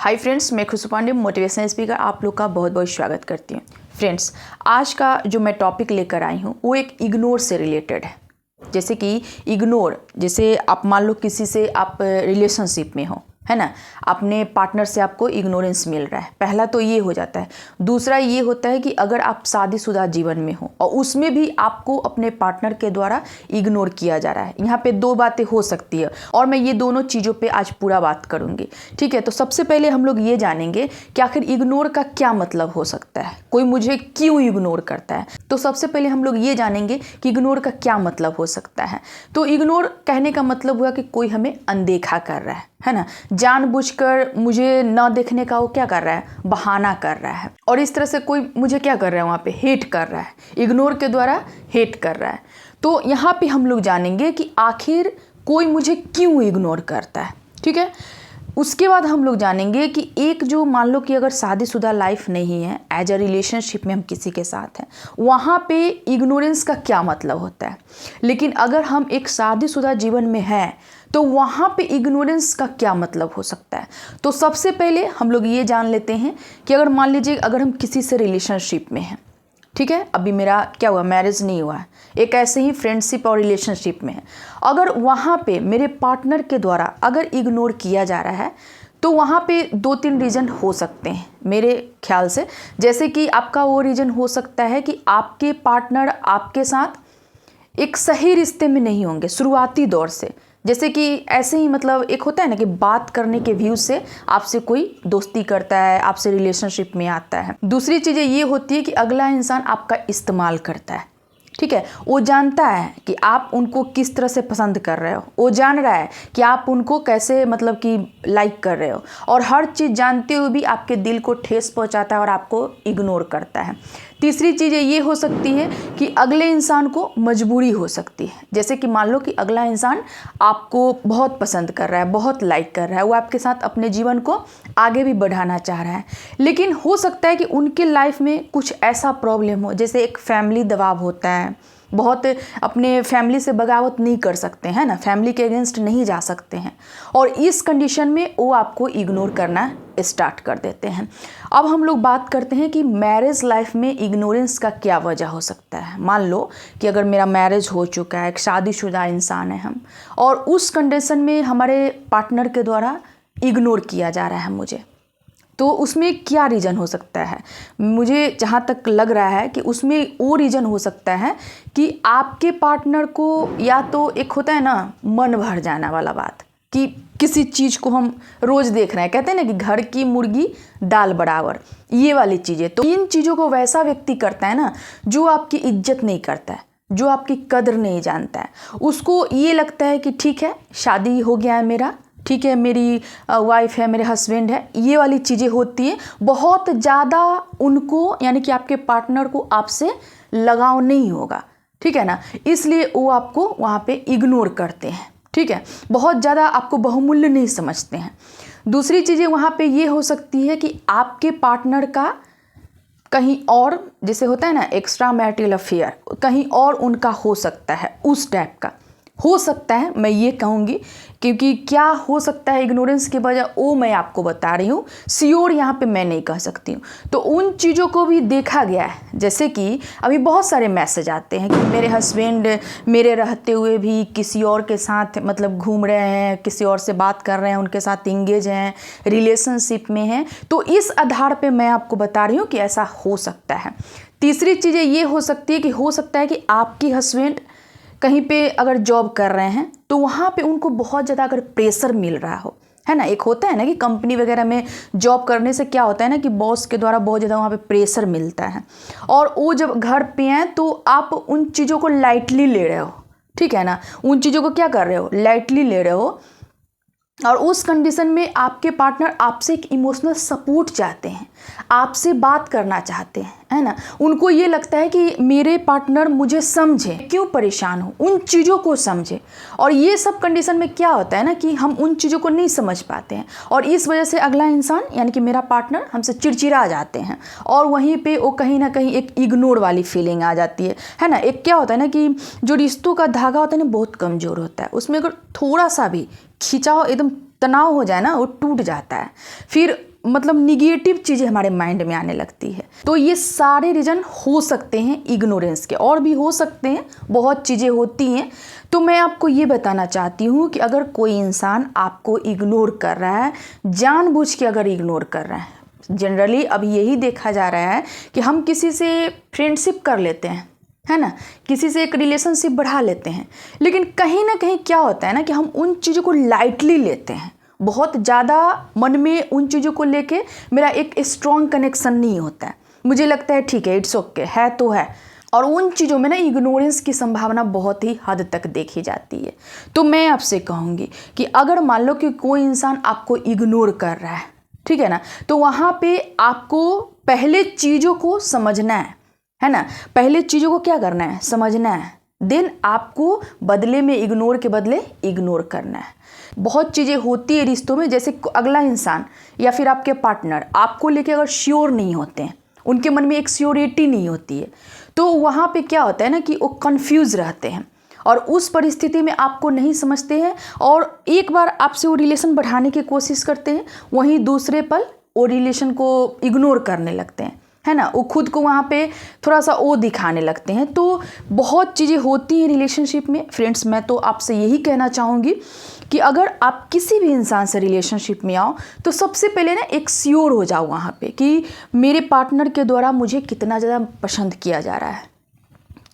Hi friends, मैं खुशबू Pandey motivational speaker आप लोग का बहुत बहुत स्वागत करती हूँ। फ्रेंड्स, आज का जो मैं टॉपिक लेकर आई हूँ वो एक इग्नोर से रिलेटेड है। जैसे कि इग्नोर, जैसे आप मान लो किसी से आप रिलेशनशिप में हो, है ना, अपने पार्टनर से आपको इग्नोरेंस मिल रहा है। पहला तो ये हो जाता है। दूसरा ये होता है कि अगर आप शादीशुदा जीवन में हो और उसमें भी आपको अपने पार्टनर के द्वारा इग्नोर किया जा रहा है। यहाँ पे दो बातें हो सकती है और मैं ये दोनों चीज़ों पे आज पूरा बात करूँगी। ठीक है, तो सबसे पहले हम लोग ये जानेंगे कि आखिर इग्नोर का क्या मतलब हो सकता है, कोई मुझे क्यों इग्नोर करता है। तो सबसे पहले हम लोग ये जानेंगे कि इग्नोर का क्या मतलब हो सकता है। तो इग्नोर कहने का मतलब हुआ कि कोई हमें अनदेखा कर रहा है ना, जानबूझकर मुझे ना देखने का वो क्या कर रहा है, बहाना कर रहा है। और इस तरह से कोई मुझे क्या कर रहा है, वहाँ पे हेट कर रहा है, इग्नोर के द्वारा हेट कर रहा है। तो यहाँ पे हम लोग जानेंगे कि आखिर कोई मुझे क्यों इग्नोर करता है। ठीक है, उसके बाद हम लोग जानेंगे कि एक जो मान लो कि अगर शादीशुदा लाइफ नहीं है, एज अ रिलेशनशिप में हम किसी के साथ हैं, वहाँ पे इग्नोरेंस का क्या मतलब होता है। लेकिन अगर हम एक शादीशुदा जीवन में हैं तो वहाँ पे इग्नोरेंस का क्या मतलब हो सकता है। तो सबसे पहले हम लोग ये जान लेते हैं कि अगर मान लीजिए अगर हम किसी से रिलेशनशिप में हैं, ठीक है, अभी मेरा क्या हुआ, मैरिज नहीं हुआ है, एक ऐसे ही फ्रेंडशिप और रिलेशनशिप में है, अगर वहाँ पे मेरे पार्टनर के द्वारा अगर इग्नोर किया जा रहा है तो वहाँ पे दो तीन रीज़न हो सकते हैं मेरे ख्याल से। जैसे कि आपका वो रीज़न हो सकता है कि आपके पार्टनर आपके साथ एक सही रिश्ते में नहीं होंगे शुरुआती दौर से। जैसे कि ऐसे ही मतलब एक होता है ना कि बात करने के व्यू से आपसे कोई दोस्ती करता है, आपसे रिलेशनशिप में आता है। दूसरी चीज़ें ये होती है कि अगला इंसान आपका इस्तेमाल करता है। ठीक है, वो जानता है कि आप उनको किस तरह से पसंद कर रहे हो, वो जान रहा है कि आप उनको कैसे मतलब कि लाइक कर रहे हो, और हर चीज़ जानते हुए भी आपके दिल को ठेस पहुंचाता है और आपको इग्नोर करता है। तीसरी चीज़ ये हो सकती है कि अगले इंसान को मजबूरी हो सकती है। जैसे कि मान लो कि अगला इंसान आपको बहुत पसंद कर रहा है, बहुत लाइक कर रहा है, वो आपके साथ अपने जीवन को आगे भी बढ़ाना चाह रहा है, लेकिन हो सकता है कि उनके लाइफ में कुछ ऐसा प्रॉब्लम हो, जैसे एक फैमिली दबाव होता है, बहुत अपने फैमिली से बगावत नहीं कर सकते हैं ना, फैमिली के अगेंस्ट नहीं जा सकते हैं, और इस कंडीशन में वो आपको इग्नोर करना स्टार्ट कर देते हैं। अब हम लोग बात करते हैं कि मैरिज लाइफ में इग्नोरेंस का क्या वजह हो सकता है। मान लो कि अगर मेरा मैरिज हो चुका है, एक शादीशुदा इंसान है हम, और उस कंडीशन में हमारे पार्टनर के द्वारा इग्नोर किया जा रहा है मुझे, तो उसमें क्या रीज़न हो सकता है। मुझे जहाँ तक लग रहा है कि उसमें वो रीज़न हो सकता है कि आपके पार्टनर को या तो एक होता है ना मन भर जाना वाला बात, कि किसी चीज़ को हम रोज़ देख रहे हैं, कहते हैं ना कि घर की मुर्गी दाल बराबर, ये वाली चीज़ें। तो इन चीज़ों को वैसा व्यक्ति करता है ना जो आपकी इज्जत नहीं करता है, जो आपकी कदर नहीं जानता है। उसको ये लगता है कि ठीक है, शादी हो गया है मेरा, ठीक है, मेरी वाइफ है, मेरे हस्बैंड है, ये वाली चीज़ें होती हैं। बहुत ज़्यादा उनको यानी कि आपके पार्टनर को आपसे लगाव नहीं होगा, ठीक है ना, इसलिए वो आपको वहाँ पे इग्नोर करते हैं। ठीक है, बहुत ज़्यादा आपको बहुमूल्य नहीं समझते हैं। दूसरी चीज़ें वहाँ पे ये हो सकती है कि आपके पार्टनर का कहीं और, जैसे होता है ना एक्स्ट्रा मैरिटल अफेयर, कहीं और उनका हो सकता है, उस टाइप का हो सकता है, मैं ये कहूँगी। क्योंकि क्या हो सकता है इग्नोरेंस की वजह, वो मैं आपको बता रही हूँ, श्योर यहाँ पे मैं नहीं कह सकती हूँ। तो उन चीज़ों को भी देखा गया है। जैसे कि अभी बहुत सारे मैसेज आते हैं कि मेरे हस्बैंड मेरे रहते हुए भी किसी और के साथ मतलब घूम रहे हैं, किसी और से बात कर रहे हैं, उनके साथ इंगेज हैं, रिलेशनशिप में हैं। तो इस आधार पर मैं आपको बता रही हूँ कि ऐसा हो सकता है। तीसरी चीज़ें ये हो सकती है कि हो सकता है कि आपकी हस्बैंड कहीं पे अगर जॉब कर रहे हैं तो वहाँ पे उनको बहुत ज़्यादा अगर प्रेशर मिल रहा हो, है ना, एक होता है ना कि कंपनी वगैरह में जॉब करने से क्या होता है ना कि बॉस के द्वारा बहुत ज़्यादा वहाँ पे प्रेशर मिलता है, और वो जब घर पे हैं तो आप उन चीज़ों को लाइटली ले रहे हो, ठीक है ना, उन चीज़ों को क्या कर रहे हो, लाइटली ले रहे हो। और उस कंडीशन में आपके पार्टनर आपसे एक इमोशनल सपोर्ट चाहते हैं, आपसे बात करना चाहते हैं, है ना, उनको ये लगता है कि मेरे पार्टनर मुझे समझे, क्यों परेशान हो, उन चीज़ों को समझे। और ये सब कंडीशन में क्या होता है ना कि हम उन चीज़ों को नहीं समझ पाते हैं, और इस वजह से अगला इंसान यानी कि मेरा पार्टनर हमसे चिड़चिड़ा जाते हैं, और वहीं पे वो कहीं ना कहीं एक इग्नोर वाली फीलिंग आ जाती है ना। एक क्या होता है ना कि जो रिश्तों का धागा होता है ना बहुत कमज़ोर होता है, उसमें अगर थोड़ा सा भी खिंचाव, एकदम तनाव हो जाए ना, वो टूट जाता है। फिर मतलब निगेटिव चीज़ें हमारे माइंड में आने लगती है। तो ये सारे रीज़न हो सकते हैं इग्नोरेंस के, और भी हो सकते हैं, बहुत चीज़ें होती हैं। तो मैं आपको ये बताना चाहती हूँ कि अगर कोई इंसान आपको इग्नोर कर रहा है, जानबूझ के अगर इग्नोर कर रहा है, जनरली अब यही देखा जा रहा है कि हम किसी से फ्रेंडशिप कर लेते हैं, है ना, किसी से एक रिलेशनशिप बढ़ा लेते हैं, लेकिन कहीं ना कहीं क्या होता है ना कि हम उन चीज़ों को लाइटली लेते हैं, बहुत ज़्यादा मन में उन चीज़ों को लेके मेरा एक स्ट्रॉन्ग कनेक्शन नहीं होता है। मुझे लगता है ठीक है, इट्स ओके, है तो है, और उन चीज़ों में ना इग्नोरेंस की संभावना बहुत ही हद तक देखी जाती है। तो मैं आपसे कहूँगी कि अगर मान लो कि कोई इंसान आपको इग्नोर कर रहा है, ठीक है ना, तो वहाँ पे आपको पहले चीज़ों को समझना है ना, पहले चीज़ों को क्या करना है, समझना है, देन आपको बदले में इग्नोर के बदले इग्नोर करना है। बहुत चीज़ें होती है रिश्तों में, जैसे अगला इंसान या फिर आपके पार्टनर आपको लेके अगर श्योर नहीं होते हैं, उनके मन में एक श्योरिटी नहीं होती है, तो वहाँ पे क्या होता है ना कि वो कंफ्यूज रहते हैं और उस परिस्थिति में आपको नहीं समझते हैं, और एक बार आपसे वो रिलेशन बढ़ाने की कोशिश करते हैं, वहीं दूसरे पल वो रिलेशन को इग्नोर करने लगते हैं, है ना, वो खुद को वहाँ पे थोड़ा सा वो दिखाने लगते हैं। तो बहुत चीज़ें होती हैं रिलेशनशिप में। फ्रेंड्स, मैं तो आपसे यही कहना चाहूँगी कि अगर आप किसी भी इंसान से रिलेशनशिप में आओ तो सबसे पहले ना एक श्योर हो जाओ वहाँ पे कि मेरे पार्टनर के द्वारा मुझे कितना ज़्यादा पसंद किया जा रहा है,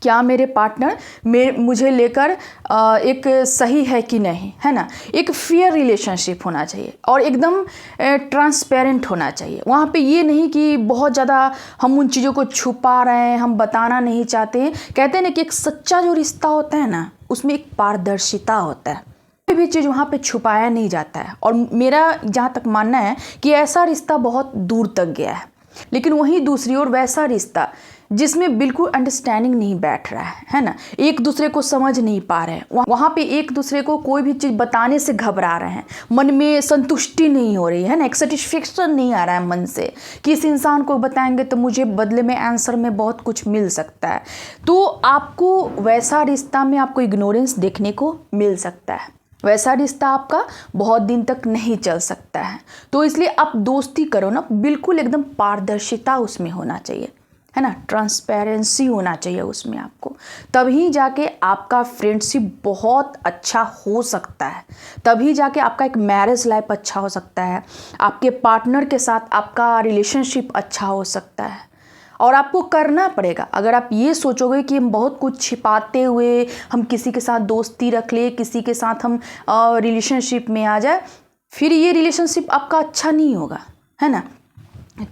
क्या मेरे पार्टनर मुझे लेकर एक सही है कि नहीं, है ना। एक फेयर रिलेशनशिप होना चाहिए और एकदम ट्रांसपेरेंट होना चाहिए। वहाँ पे ये नहीं कि बहुत ज़्यादा हम उन चीज़ों को छुपा रहे हैं, हम बताना नहीं चाहते हैं। कहते हैं ना कि एक सच्चा जो रिश्ता होता है ना, उसमें एक पारदर्शिता होता है, कोई भी चीज़ वहाँ पे छुपाया नहीं जाता है। और मेरा जहाँ तक मानना है कि ऐसा रिश्ता बहुत दूर तक गया है, लेकिन वहीं दूसरी ओर वैसा रिश्ता जिसमें बिल्कुल अंडरस्टैंडिंग नहीं बैठ रहा है ना, एक दूसरे को समझ नहीं पा रहे हैं, वहाँ पे एक दूसरे को कोई भी चीज़ बताने से घबरा रहे हैं, मन में संतुष्टि नहीं हो रही है ना, एक सेटिस्फेक्शन नहीं आ रहा है मन से कि इस इंसान को बताएंगे तो मुझे बदले में आंसर में बहुत कुछ मिल सकता है। तो आपको वैसा रिश्ता में आपको इग्नोरेंस देखने को मिल सकता है, वैसा रिश्ता आपका बहुत दिन तक नहीं चल सकता है। तो इसलिए आप दोस्ती करो ना, बिल्कुल एकदम पारदर्शिता उसमें होना चाहिए, है ना, ट्रांसपेरेंसी होना चाहिए उसमें आपको, तभी जाके आपका फ्रेंडशिप बहुत अच्छा हो सकता है, तभी जाके आपका एक मैरिज लाइफ अच्छा हो सकता है, आपके पार्टनर के साथ आपका रिलेशनशिप अच्छा हो सकता है। और आपको करना पड़ेगा। अगर आप ये सोचोगे कि हम बहुत कुछ छिपाते हुए हम किसी के साथ दोस्ती रख ले, किसी के साथ हम रिलेशनशिप में आ जाए, फिर ये रिलेशनशिप आपका अच्छा नहीं होगा, है ना।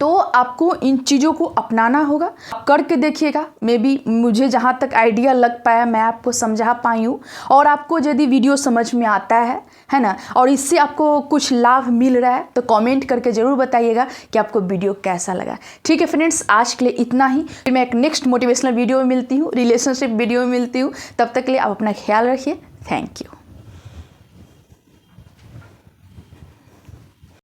तो आपको इन चीज़ों को अपनाना होगा, आप करके देखिएगा। मे बी मुझे जहाँ तक आइडिया लग पाया मैं आपको समझा पाई हूँ। और आपको यदि वीडियो समझ में आता है ना, और इससे आपको कुछ लाभ मिल रहा है तो कमेंट करके ज़रूर बताइएगा कि आपको वीडियो कैसा लगा। ठीक है फ्रेंड्स, आज के लिए इतना ही। फिर मैं एक नेक्स्ट मोटिवेशनल वीडियो में मिलती हूँ, रिलेशनशिप वीडियो में मिलती हूँ। तब तक के लिए आप अपना ख्याल रखिए। Thank you.